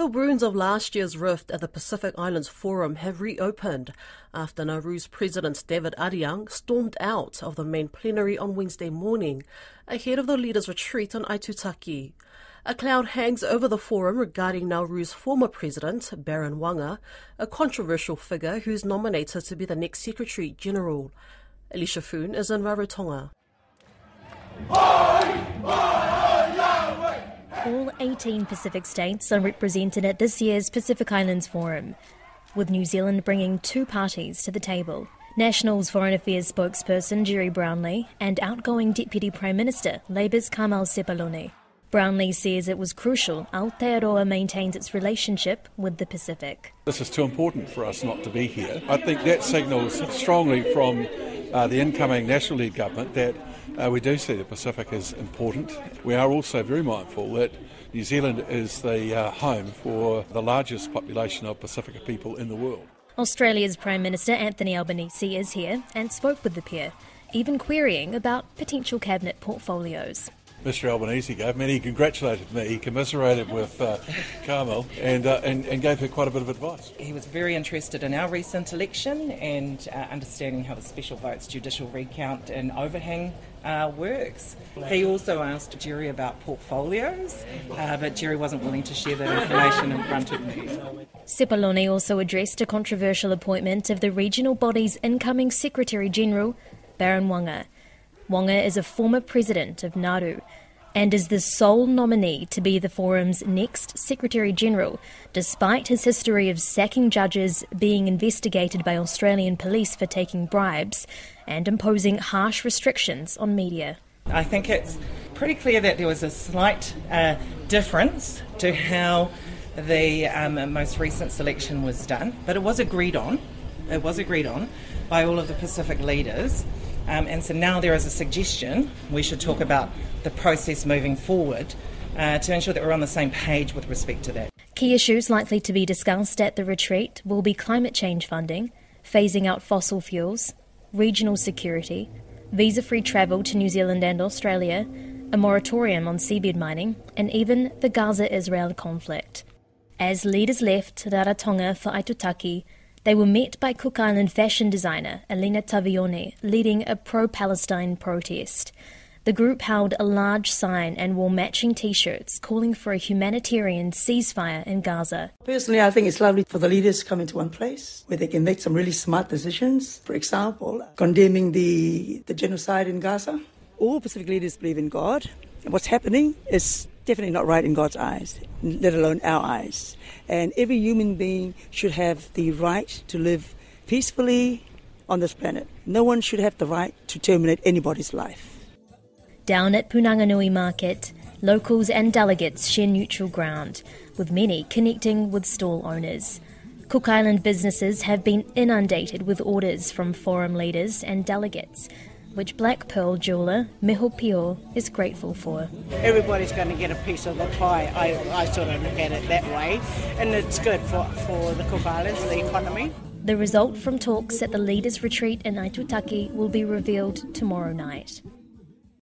The wounds of last year's rift at the Pacific Islands Forum have reopened after Nauru's President David Ariang stormed out of the main plenary on Wednesday morning ahead of the leaders' retreat on Aitutaki. A cloud hangs over the forum regarding Nauru's former president, Baron Wanga, a controversial figure who's nominated to be the next Secretary General. Alicia Foon is in Rarotonga. All 18 Pacific states are represented at this year's Pacific Islands Forum, with New Zealand bringing two parties to the table. National's Foreign Affairs spokesperson Jerry Brownlee and outgoing Deputy Prime Minister Labour's Kamal Sepalone. Brownlee says it was crucial Aotearoa maintains its relationship with the Pacific. This is too important for us not to be here. I think that signals strongly from the incoming National-led government that we do see the Pacific as important. We are also very mindful that New Zealand is the home for the largest population of Pacific people in the world. Australia's Prime Minister Anthony Albanese is here and spoke with the pair, even querying about potential cabinet portfolios. Mr Albanese gave me, and he congratulated me, he commiserated with Carmel and gave her quite a bit of advice. He was very interested in our recent election and understanding how the special votes, judicial recount and overhang works. He also asked Jerry about portfolios, but Jerry wasn't willing to share that information in front of me. Sepalone also addressed a controversial appointment of the regional body's incoming Secretary General, Baron Wanga. Wanga is a former president of Nauru and is the sole nominee to be the forum's next Secretary-General, despite his history of sacking judges, being investigated by Australian police for taking bribes and imposing harsh restrictions on media. I think it's pretty clear that there was a slight difference to how the most recent selection was done, but it was agreed on. It was agreed on by all of the Pacific leaders. And so now there is a suggestion we should talk about the process moving forward to ensure that we're on the same page with respect to that. Key issues likely to be discussed at the retreat will be climate change funding, phasing out fossil fuels, regional security, visa-free travel to New Zealand and Australia, a moratorium on seabed mining, and even the Gaza-Israel conflict. As leaders left Rarotonga for Aitutaki, they were met by Cook Island fashion designer Elena Tavione leading a pro-Palestine protest. The group held a large sign and wore matching T-shirts calling for a humanitarian ceasefire in Gaza. Personally, I think it's lovely for the leaders to come into one place where they can make some really smart decisions. For example, condemning the genocide in Gaza. All Pacific leaders believe in God, and what's happening is definitely not right in God's eyes, let alone our eyes. And every human being should have the right to live peacefully on this planet. No one should have the right to terminate anybody's life. Down at Punanganui Market, locals and delegates share neutral ground, with many connecting with stall owners. Cook Island businesses have been inundated with orders from forum leaders and delegates, which Black Pearl jeweller Miho Pio is grateful for. Everybody's going to get a piece of the pie. I sort of look at it that way, and it's good for the Cook Islands, the economy. The result from talks at the leaders' retreat in Aitutaki will be revealed tomorrow night.